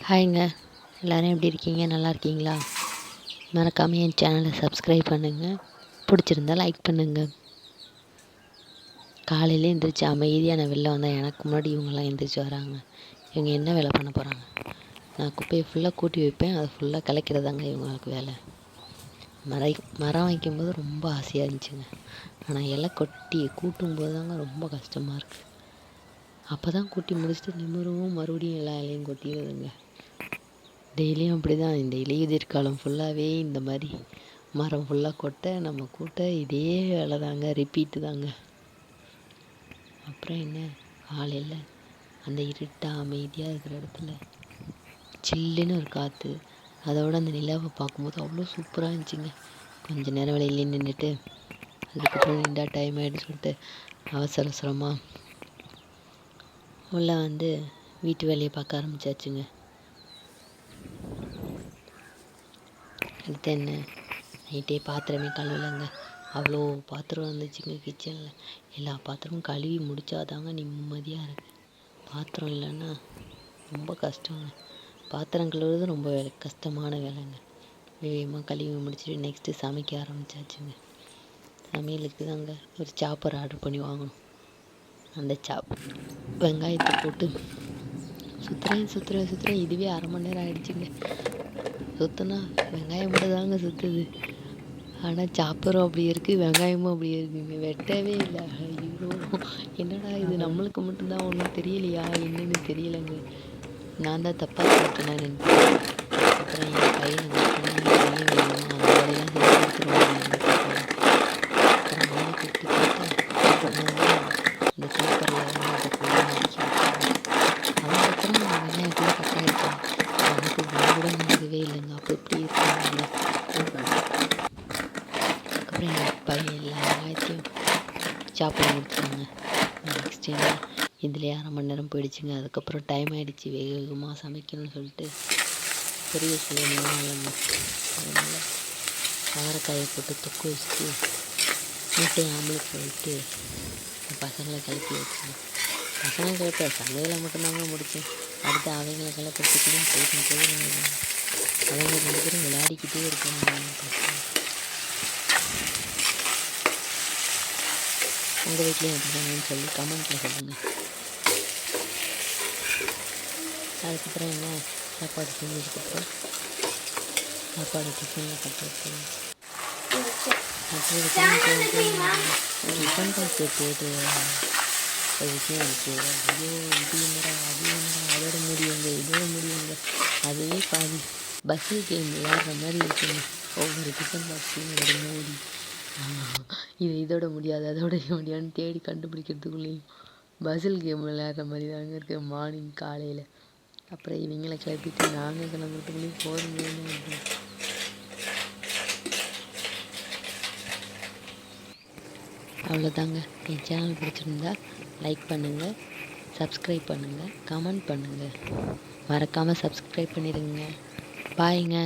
ஹாய்ங்க. எல்லோரும் எப்படி இருக்கீங்க? நல்லா இருக்கீங்களா? மறக்காமல் என் சேனலை சப்ஸ்கிரைப் பண்ணுங்கள். பிடிச்சிருந்தா லைக் பண்ணுங்கள். காலையில் எழுந்திரிச்சி அமைதியாக நான் வெளில வந்தால் எனக்கு முன்னாடி இவங்கெல்லாம் எழுந்திரிச்சி வராங்க. இவங்க என்ன வேலை பண்ண போகிறாங்க? நான் குப்பையை ஃபுல்லாக கூட்டி வைப்பேன், அதை ஃபுல்லாக கலைக்கிறதாங்க இவங்களுக்கு வேலை. மரம் வைக்கும்போது ரொம்ப ஆசையாக இருந்துச்சுங்க. ஆனால் இலை கொட்டி கூட்டும்போது தாங்க ரொம்ப கஷ்டமாக இருக்குது. அப்போ தான் கூட்டி முடிச்சுட்டு நிமிரவும் மறுபடியும் எல்லா இலையும் கொட்டிடுதுங்க. டெய்லியும் அப்படி தான். இந்த இலையுதிர் காலம் ஃபுல்லாகவே இந்த மாதிரி மரம் ஃபுல்லாக கொட்ட நம்ம கூட்ட இதே வேலை தாங்க, ரிப்பீட்டு தாங்க. அப்புறம் என்ன, காலையில் அந்த இருட்டாக அமைதியாக இருக்கிற இடத்துல சில்லுன்னு ஒரு காற்று, அதோட அந்த நிலாவை பார்க்கும்போது அவ்வளோ சூப்பராக இருந்துச்சுங்க. கொஞ்சம் நேரம் வெளியிலே நின்றுட்டு அதுக்கப்புறம் நின்றா டைம் ஆகிடுன்னு சொல்லிட்டு அவசர அவசரமாக உள்ளே வந்து வீட்டு வேலையை பார்க்க ஆரம்பித்தாச்சுங்க. அடுத்து என்ன, நைட்டே பாத்திரமே கழுவலைங்க. அவ்வளோ பாத்திரம் வந்துச்சுங்க கிச்சனில். எல்லா பாத்திரமும் கழுவி முடித்தாதாங்க நிம்மதியாக இருக்குது. பாத்திரம் இல்லைன்னா ரொம்ப கஷ்டங்க. பாத்திரம் கழுவுறது ரொம்ப கஷ்டமான வேலைங்க. வேகமாக கழுவி முடிச்சுட்டு நெக்ஸ்ட்டு சமைக்க ஆரம்பித்தாச்சுங்க. சமையலுக்கு தாங்க ஒரு சாப்பர் ஆர்டர் பண்ணி வாங்கணும். அந்த வெங்காயத்தை போட்டு சுற்றுறேன் இதுவே அரை மணி நேரம் ஆகிடுச்சிங்க. சுற்றுனா வெங்காயம் மட்டும் தாங்க சுற்றுது. ஆனால் சாப்பரும் அப்படி இருக்குது, வெங்காயமும் அப்படி இருக்குங்க. வெட்டவே இல்லை. ஐயோ, என்னடா இது, நம்மளுக்கு மட்டும்தான் ஒன்றும் தெரியலையா என்னன்னு தெரியலைங்க. நான் தான் தப்பாக சொல்லிட்டேன் நினைப்பேன். அப்புறம் என் பையன் அந்த வேலையெல்லாம் செஞ்சு கொடுத்துருவாங்க. அப்புறம் அவனை கூப்பிட்டு கேட்டேன், இந்த சாப்பரில் அதுக்கப்புறம் வெங்காயம் கூட கட்டாயிருக்கான். எனக்கு கூட நடக்கவே இல்லைங்க. அப்போ எப்படி இருக்காங்க. அப்புறம் என் பையன் எல்லா வெங்காயத்தையும் சாப்பிட முடிச்சாங்க. நெக்ஸ்ட் என்ன, இதுலேயே அரை மணி நேரம் போயிடுச்சுங்க. அதுக்கப்புறம் டைம் ஆகிடுச்சு, வேகமாக சமைக்கணும்னு சொல்லிட்டு பெரிய செய்யணும் இல்லைங்க. அதனால் காரக்காயை போட்டு தொக்கு வச்சுட்டு முட்டை ஆம்லெட் போயிட்டு பசங்களை கிளப்பி வச்சுங்க. பசங்களை கிளப்ப சமையலை மட்டும்தாங்க முடித்தேன். அடுத்து அவங்களை கிளப்பத்துக்குள்ளே போயிட்டு அவங்க 2 பேரும் விளையாடிக்கிட்டே இருக்காங்க. உங்கள் வீட்லேயும் அப்படிதானு சொல்லி கமெண்ட்டில் சொல்லுங்கள். அதுக்கப்புறம் என்ன, சாப்பாடு செஞ்சதுக்கப்புறம் சாப்பாடு டிஃபனில் கட்ட வச்சுருங்க. டிஃபன் பாக்ஸ் போட்டு ஒரு விஷயம் இருக்குது. ஐயோ, இது என்னடா அது என்னடா, அதோட முடியுங்க இதோட முடியுங்க. அதுவே பாதி பஸ்ஸில் கேம் விளையாடுற மாதிரி இருக்குங்க. ஒவ்வொரு டிஃபன் பாக்ஸையும் ஒரு மூடி, இதோட முடியாது அதோட முடியாதுன்னு தேடி கண்டுபிடிக்கிறதுக்குள்ளேயும் பஸ்ஸில் கேம் விளையாடுற மாதிரி தாங்க இருக்குது மார்னிங் காலையில். அப்புறம் இவங்களை கிளப்பிட்டு நாங்கள் கிளம்புறதுக்குள்ளேயும் போதும். அவ்வளோதாங்க. என் சேனல் பிடிச்சிருந்தா லைக் பண்ணுங்கள், சப்ஸ்கிரைப் பண்ணுங்கள், கமெண்ட் பண்ணுங்கள். மறக்காமல் சப்ஸ்கிரைப் பண்ணிடுங்க. பாய்ங்க.